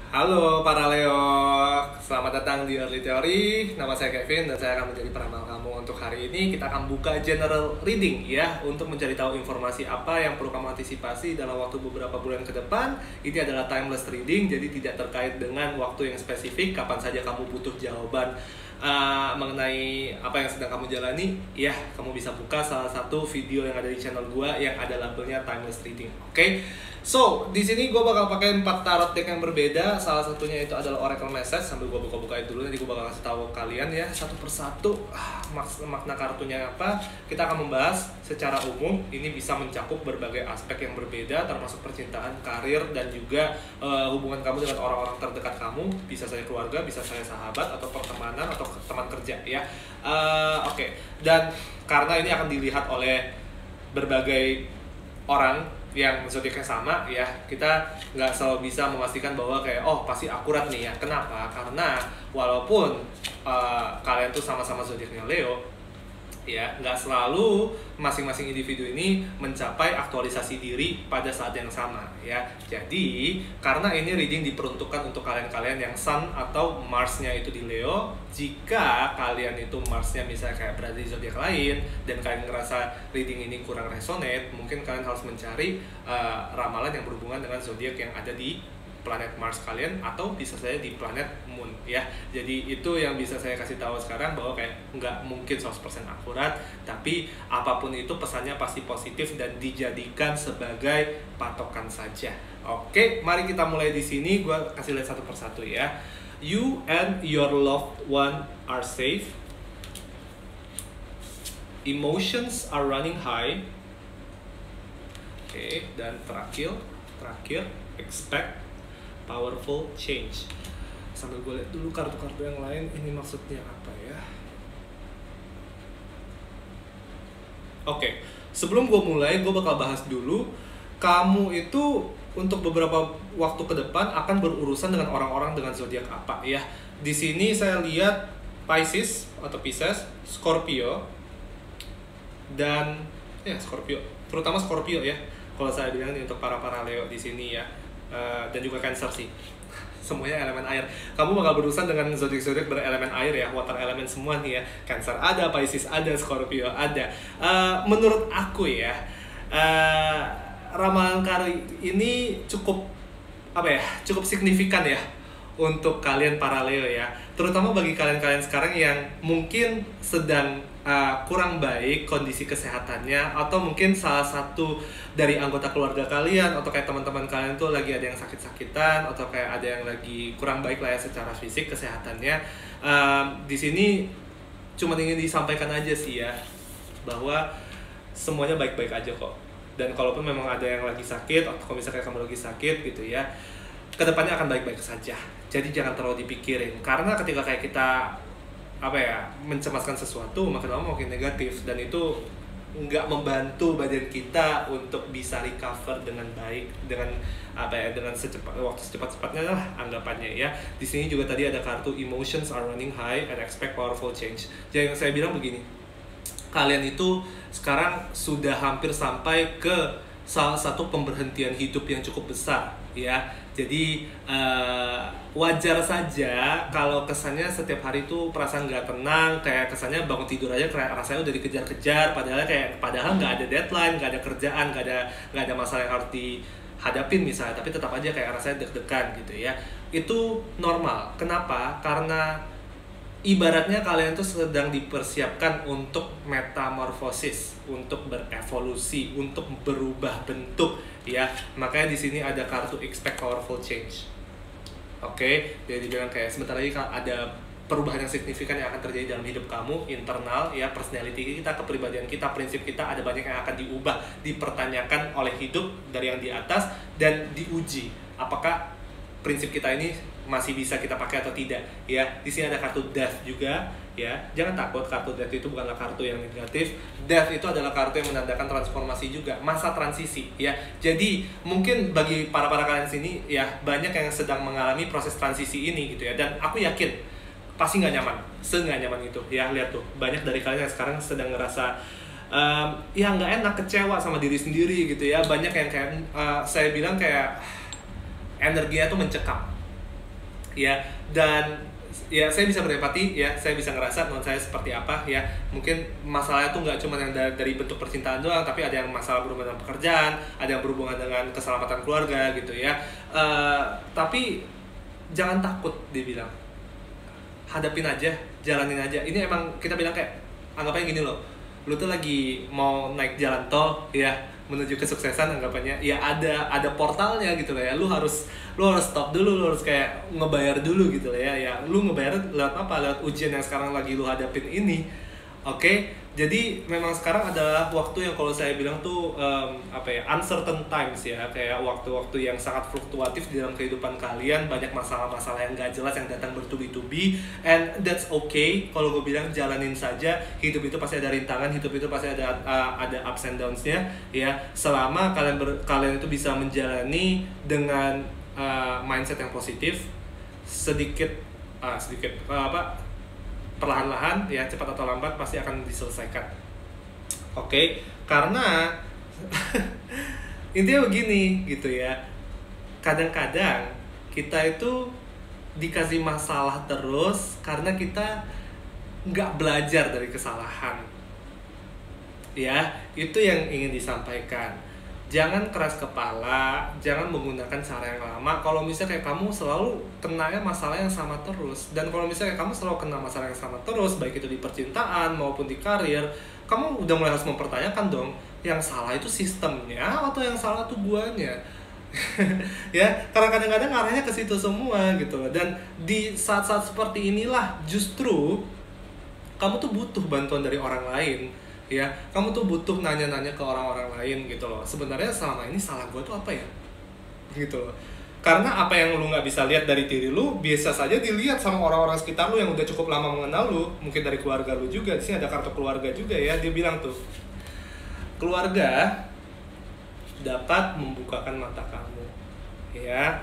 Halo para Leo, selamat datang di Early Theory. Nama saya Kevin dan saya akan menjadi peramal kamu untuk hari ini. Kita akan buka general reading ya, untuk mencari tahu informasi apa yang perlu kamu antisipasi dalam waktu beberapa bulan ke depan. Ini adalah timeless reading, jadi tidak terkait dengan waktu yang spesifik. Kapan saja kamu butuh jawaban mengenai apa yang sedang kamu jalani, ya kamu bisa buka salah satu video yang ada di channel gua yang ada labelnya timeless reading. Oke? So, di sini gue bakal pakai 4 tarot deck yang berbeda. Salah satunya itu adalah Oracle Message. Sambil gue buka-bukain dulu, nanti gue bakal kasih tahu kalian ya satu persatu makna kartunya apa. Kita akan membahas secara umum. Ini bisa mencakup berbagai aspek yang berbeda, termasuk percintaan, karir, dan juga hubungan kamu dengan orang-orang terdekat kamu. Bisa saya keluarga, bisa saya sahabat, atau pertemanan, atau teman kerja ya. Oke. Dan karena ini akan dilihat oleh berbagai orang yang zodiaknya sama ya, kita nggak selalu bisa memastikan bahwa kayak pasti akurat nih ya. Kenapa? Karena walaupun kalian tuh sama-sama zodiaknya Leo ya, nggak selalu masing-masing individu ini mencapai aktualisasi diri pada saat yang sama ya. Jadi karena ini reading diperuntukkan untuk kalian-kalian yang Sun atau Mars-nya itu di Leo. Jika kalian itu Mars-nya misalnya kayak berada di zodiak lain dan kalian ngerasa reading ini kurang resonate, mungkin kalian harus mencari ramalan yang berhubungan dengan zodiak yang ada di planet Mars kalian, atau bisa saja di planet Moon ya. Jadi itu yang bisa saya kasih tahu sekarang, bahwa kayak nggak mungkin 100% akurat, tapi apapun itu pesannya pasti positif dan dijadikan sebagai patokan saja. Oke, mari kita mulai di sini. Gua kasih lihat satu persatu ya. You and your loved one are safe. Emotions are running high. Oke, dan terakhir expect powerful change. Sambil gue lihat dulu kartu-kartu yang lain, ini maksudnya apa ya. Oke, sebelum gue mulai, gue bakal bahas dulu. Kamu itu untuk beberapa waktu ke depan akan berurusan dengan orang-orang dengan zodiak apa ya. Di sini saya lihat Pisces atau Pisces, Scorpio, dan Scorpio, terutama Scorpio ya. Kalau saya bilang ini untuk para Leo di sini ya. Dan juga Cancer sih, semuanya elemen air. Kamu bakal berurusan dengan zodiak-zodiak berelemen air ya, water elemen semua nih ya. Cancer ada, Pisces ada, Scorpio ada. Menurut aku ya, ramalan kali ini cukup cukup signifikan ya untuk kalian para Leo ya, terutama bagi kalian sekarang yang mungkin sedang kurang baik kondisi kesehatannya, atau mungkin salah satu dari anggota keluarga kalian atau kayak teman-teman kalian tuh lagi ada yang sakit-sakitan, atau kayak ada yang lagi kurang baik lah ya secara fisik kesehatannya. Di sini cuma ingin disampaikan aja sih ya, bahwa semuanya baik-baik aja kok. Dan kalaupun memang ada yang lagi sakit, atau kalau misalkan kamu lagi sakit gitu ya, kedepannya akan baik-baik saja. Jadi jangan terlalu dipikirin, karena ketika kayak kita mencemaskan sesuatu, makin lama makin negatif, dan itu nggak membantu badan kita untuk bisa recover dengan baik, dengan dengan waktu secepat-cepatnya lah anggapannya ya. Di sini juga tadi ada kartu emotions are running high and expect powerful change. Jadi yang saya bilang begini, kalian itu sekarang sudah hampir sampai ke salah satu pemberhentian hidup yang cukup besar ya. Jadi wajar saja kalau kesannya setiap hari itu perasaan nggak tenang, kayak kesannya bangun tidur aja kayak rasanya udah dikejar-kejar, padahal nggak ada deadline, nggak ada kerjaan, nggak ada masalah yang harus dihadapin misalnya, tapi tetap aja kayak rasanya deg-degan gitu ya. Itu normal. Kenapa? Karena ibaratnya kalian tuh sedang dipersiapkan untuk metamorfosis, untuk berevolusi, untuk berubah bentuk ya. Makanya di sini ada kartu expect powerful change. Oke, jadi dibilang kayak sebentar lagi ada perubahan yang signifikan yang akan terjadi dalam hidup kamu, internal ya, personality kita, kepribadian kita, prinsip kita, ada banyak yang akan diubah, dipertanyakan oleh hidup dari yang di atas, dan diuji apakah prinsip kita ini masih bisa kita pakai atau tidak ya. Di sini ada kartu death juga ya. Jangan takut, kartu death itu bukanlah kartu yang negatif. Death itu adalah kartu yang menandakan transformasi juga, masa transisi ya. Jadi mungkin bagi para kalian sini ya, banyak yang sedang mengalami proses transisi ini gitu ya, dan aku yakin pasti nggak nyaman, nggak nyaman itu ya. Lihat tuh, banyak dari kalian yang sekarang sedang ngerasa ya nggak enak, kecewa sama diri sendiri gitu ya. Banyak yang kayak saya bilang kayak energinya tuh mencekam ya. Dan ya saya bisa berempati ya, saya bisa ngerasa non saya seperti apa ya. Mungkin masalahnya tuh nggak cuma yang dari bentuk percintaan doang, tapi ada yang masalah berhubungan dengan pekerjaan, ada yang berhubungan dengan keselamatan keluarga gitu ya. Tapi jangan takut, dibilang hadapin aja, jalanin aja. Ini emang kita bilang kayak anggapannya gini loh, lu tuh lagi mau naik jalan tol ya, menuju kesuksesan anggapannya ya, ada portalnya gitu loh ya. Lu harus stop dulu, lu harus kayak ngebayar dulu gitu loh ya. Ya lu ngebayar lewat apa? Lewat ujian yang sekarang lagi lu hadapin ini. Oke, jadi memang sekarang adalah waktu yang kalau saya bilang tuh uncertain times ya, kayak waktu-waktu yang sangat fluktuatif di dalam kehidupan kalian, banyak masalah-masalah yang gak jelas yang datang bertubi-tubi, and that's okay. Kalau gue bilang jalanin saja, hidup itu pasti ada rintangan, hidup itu pasti ada ups and downs-nya ya. Selama kalian itu bisa menjalani dengan mindset yang positif, perlahan-lahan ya, cepat atau lambat pasti akan diselesaikan. Oke, karena intinya begini gitu ya. Kadang-kadang kita itu dikasih masalah terus karena kita nggak belajar dari kesalahan. Ya, itu yang ingin disampaikan. Jangan keras kepala, jangan menggunakan cara yang lama. Kalau misalnya kayak kamu selalu kenanya masalah yang sama terus, dan kalau misalnya kamu selalu kena masalah yang sama terus, baik itu di percintaan maupun di karir, kamu udah mulai harus mempertanyakan dong, yang salah itu sistemnya atau yang salah tuh guanya. Ya, karena kadang-kadang arahnya ke situ semua gitu. Dan di saat-saat seperti inilah justru kamu tuh butuh bantuan dari orang lain. Ya, kamu tuh butuh nanya-nanya ke orang-orang lain gitu loh. Sebenarnya selama ini salah gue tuh apa ya? Gitu loh. Karena apa yang lu nggak bisa lihat dari diri lu, biasa saja dilihat sama orang-orang sekitar lu yang udah cukup lama mengenal lu. Mungkin dari keluarga lu juga. Di sini ada kartu keluarga juga ya. Dia bilang tuh, keluarga dapat membukakan mata kamu. Ya,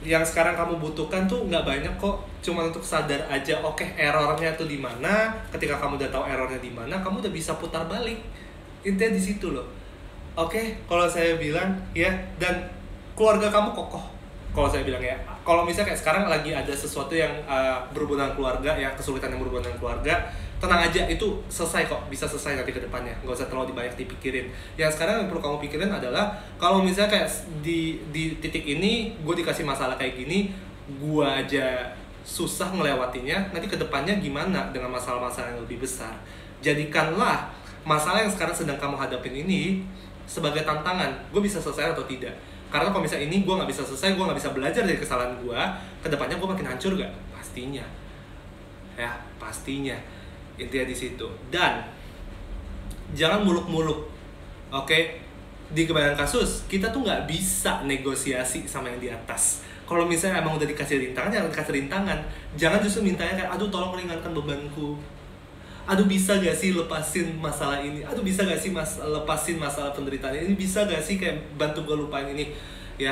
yang sekarang kamu butuhkan tuh nggak banyak kok, cuma untuk sadar aja, oke, errornya tuh di mana. Ketika kamu udah tahu errornya di mana, kamu udah bisa putar balik. Intinya di situ loh. Oke, kalau saya bilang ya, dan keluarga kamu kokoh. Kalau saya bilang ya, kalau misalnya kayak sekarang lagi ada sesuatu yang berhubungan dengan keluarga ya, kesulitan yang berhubungan dengan keluarga, tenang aja, itu selesai kok, bisa selesai nanti ke depannya, nggak usah terlalu banyak dipikirin. Yang sekarang yang perlu kamu pikirin adalah, kalau misalnya kayak di titik ini gue dikasih masalah kayak gini, gue aja susah ngelewatinya, nanti ke depannya gimana dengan masalah-masalah yang lebih besar. Jadikanlah masalah yang sekarang sedang kamu hadapin ini sebagai tantangan, gue bisa selesai atau tidak. Karena kalau misalnya ini gue nggak bisa selesai, gue nggak bisa belajar dari kesalahan gue, ke depannya gue makin hancur gak? Pastinya. Ya, pastinya. Intinya di situ. Dan jangan muluk-muluk. Oke? Di kebanyakan kasus kita tuh nggak bisa negosiasi sama yang di atas. Kalau misalnya emang udah dikasih rintangan, jangan dikasih rintangan. Jangan justru mintanya kayak, aduh tolong ringankan bebanku, aduh bisa gak sih lepasin masalah ini, aduh bisa gak sih lepasin masalah penderitaan ini, bisa gak sih kayak bantu gue lupain ini. Ya,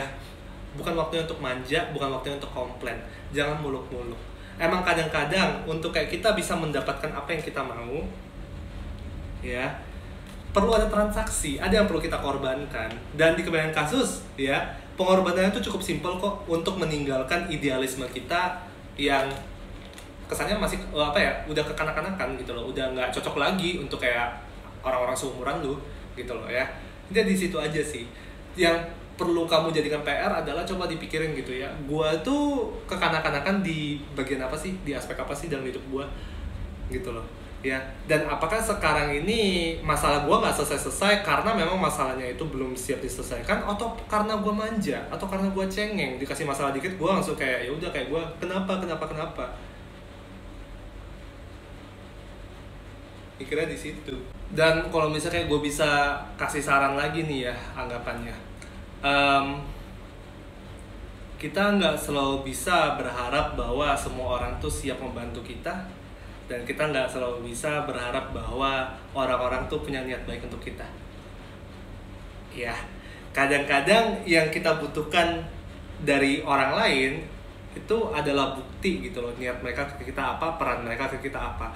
bukan waktunya untuk manja, bukan waktunya untuk komplain. Jangan muluk-muluk. Emang kadang-kadang untuk kayak kita bisa mendapatkan apa yang kita mau, ya perlu ada transaksi, ada yang perlu kita korbankan. Dan di kebanyakan kasus ya, pengorbanannya itu cukup simpel kok, untuk meninggalkan idealisme kita yang kesannya masih udah kekanak-kanakan gitu loh, udah nggak cocok lagi untuk kayak orang-orang seumuran lu gitu loh ya. Jadi di situ aja sih yang perlu kamu jadikan PR adalah coba dipikirin gitu ya, gua tuh kekanak-kanakan di bagian apa sih, di aspek apa sih dalam hidup gua gitu loh ya. Dan apakah sekarang ini masalah gua nggak selesai-selesai karena memang masalahnya itu belum siap diselesaikan, atau karena gua manja, atau karena gua cengeng, dikasih masalah dikit gua langsung kayak ya udah, kayak gua kenapa pikirnya di situ. Dan kalau misalnya gue bisa kasih saran lagi nih ya, anggapannya kita nggak selalu bisa berharap bahwa semua orang tuh siap membantu kita, dan kita nggak selalu bisa berharap bahwa orang-orang tuh punya niat baik untuk kita. Ya, kadang-kadang yang kita butuhkan dari orang lain itu adalah bukti gitu loh, niat mereka ke kita apa, peran mereka ke kita apa.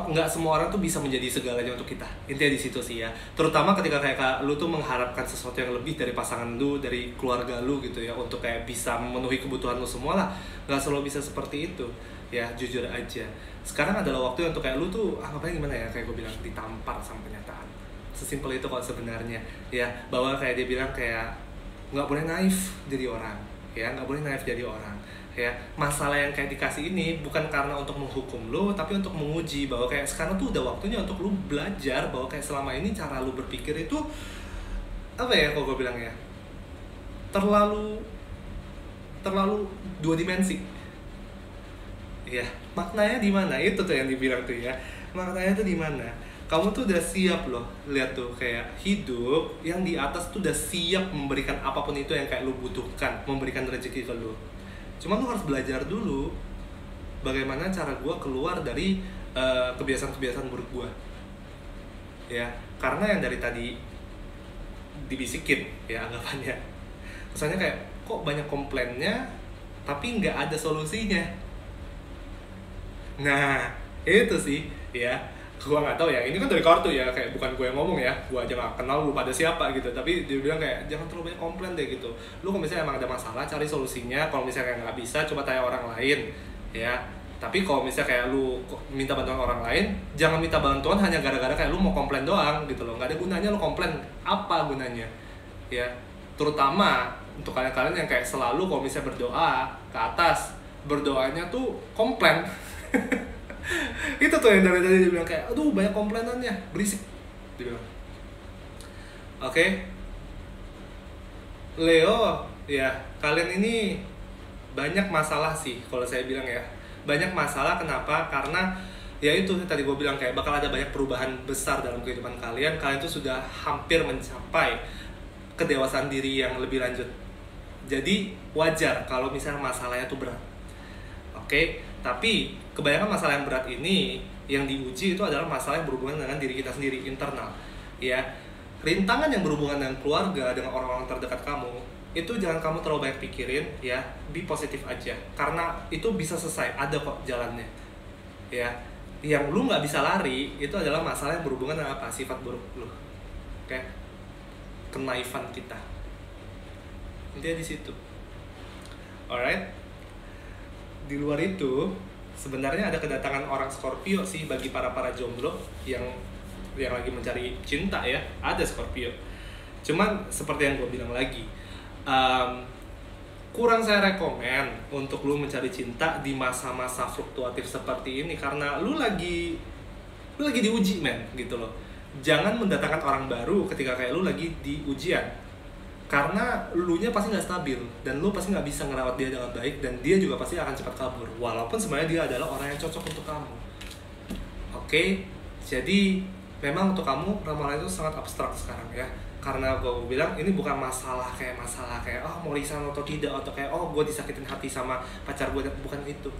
Nggak semua orang tuh bisa menjadi segalanya untuk kita, intinya di situ sih ya. Terutama ketika kayak lu tuh mengharapkan sesuatu yang lebih dari pasangan lu, dari keluarga lu gitu ya, untuk kayak bisa memenuhi kebutuhan lu semua lah. Nggak selalu bisa seperti itu ya, jujur aja. Sekarang adalah waktu untuk kayak lu tuh ngapain gimana ya, kayak gue bilang, ditampar sama kenyataan. Sesimpel itu kok sebenarnya ya, bahwa kayak dia bilang kayak nggak boleh naif jadi orang ya, nggak boleh naif jadi orang ya. Masalah yang kayak dikasih ini bukan karena untuk menghukum lo, tapi untuk menguji bahwa kayak sekarang tuh udah waktunya untuk lo belajar bahwa kayak selama ini cara lo berpikir itu apa ya, kalau gue bilang ya, terlalu dua dimensi ya. Maknanya di mana, itu tuh yang dibilang tuh ya, maknanya tuh di mana. Kamu tuh udah siap loh, lihat tuh kayak hidup yang di atas tuh udah siap memberikan apapun itu yang kayak lo butuhkan, memberikan rezeki ke lo. Cuma lu harus belajar dulu bagaimana cara gue keluar dari kebiasaan-kebiasaan buruk gue ya. Karena yang dari tadi dibisikin ya anggapannya, kesannya kayak kok banyak komplainnya tapi nggak ada solusinya. Nah itu sih ya, gue nggak tahu ya, ini kan dari kartu ya, kayak bukan gue yang ngomong ya, gue aja nggak kenal lu pada siapa gitu, tapi dia bilang kayak jangan terlalu banyak komplain deh gitu. Lu kalau misalnya emang ada masalah cari solusinya, kalau misalnya nggak bisa coba tanya orang lain ya. Tapi kalau misalnya kayak lu minta bantuan orang lain, jangan minta bantuan hanya gara-gara kayak lu mau komplain doang gitu loh. Nggak ada gunanya lu komplain, apa gunanya ya. Terutama untuk kalian-kalian yang kayak selalu kalau misalnya berdoa ke atas, berdoanya tuh komplain. Itu tuh yang dari tadi dia bilang kayak aduh banyak komplainannya, berisik dia bilang. Oke. Leo ya, kalian ini banyak masalah sih kalau saya bilang ya, banyak masalah. Kenapa? Karena ya itu tadi gue bilang kayak bakal ada banyak perubahan besar dalam kehidupan kalian. Kalian tuh sudah hampir mencapai kedewasaan diri yang lebih lanjut. Jadi wajar kalau misalnya masalahnya tuh berat. Oke, tapi kebanyakan masalah yang berat ini yang diuji itu adalah masalah yang berhubungan dengan diri kita sendiri, internal ya. Rintangan yang berhubungan dengan keluarga, dengan orang-orang terdekat kamu, itu jangan kamu terlalu banyak pikirin ya, be positif aja, karena itu bisa selesai, ada kok jalannya ya. Yang lu nggak bisa lari itu adalah masalah yang berhubungan dengan apa, sifat buruk lu, oke, kenaifan kita, intinya di situ. Alright. Di luar itu sebenarnya ada kedatangan orang Scorpio sih bagi para jomblo yang lagi mencari cinta ya, ada Scorpio. Cuman seperti yang gue bilang lagi, kurang saya rekomen untuk lu mencari cinta di masa-masa fluktuatif seperti ini, karena lu lagi diuji men gitu loh. Jangan mendatangkan orang baru ketika kayak lu lagi di ujian, karena lunya pasti nggak stabil dan lu pasti nggak bisa ngerawat dia dengan baik, dan dia juga pasti akan cepat kabur walaupun sebenarnya dia adalah orang yang cocok untuk kamu. Oke, jadi memang untuk kamu ramalan itu sangat abstrak sekarang ya, karena gue bilang ini bukan masalah kayak oh mau lisan atau tidak, atau kayak oh gue disakitin hati sama pacar gue, bukan itu.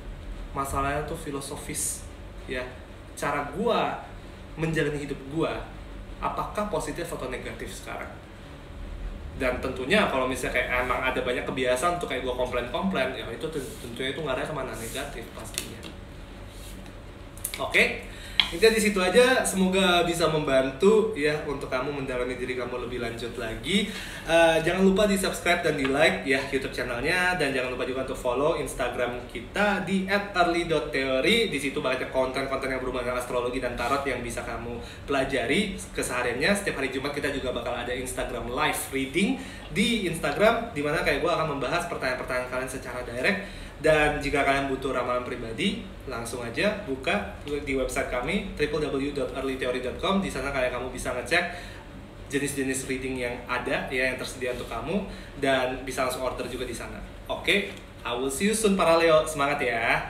Masalahnya tuh filosofis ya, cara gue menjalani hidup gue apakah positif atau negatif sekarang. Dan tentunya kalau misalnya kayak emang ada banyak kebiasaan untuk kayak gue komplain ya, itu tentunya itu ngarahnya kemana, negatif pastinya. Oke, intinya di situ aja. Semoga bisa membantu ya untuk kamu mendalami diri kamu lebih lanjut lagi. Jangan lupa di subscribe dan di like ya YouTube channelnya, dan jangan lupa juga untuk follow Instagram kita di @early.theory. Di situ banyak konten-konten yang berhubungan dengan astrologi dan tarot yang bisa kamu pelajari kesehariannya. Setiap hari Jumat kita juga bakal ada Instagram live reading di Instagram, dimana kayak gue akan membahas pertanyaan-pertanyaan kalian secara direct. Dan jika kalian butuh ramalan pribadi, langsung aja buka di website kami www.earlytheory.com. Di sana kamu bisa ngecek jenis-jenis reading yang ada ya, yang tersedia untuk kamu, dan bisa langsung order juga di sana. Oke, I will see you soon para Leo. Semangat ya.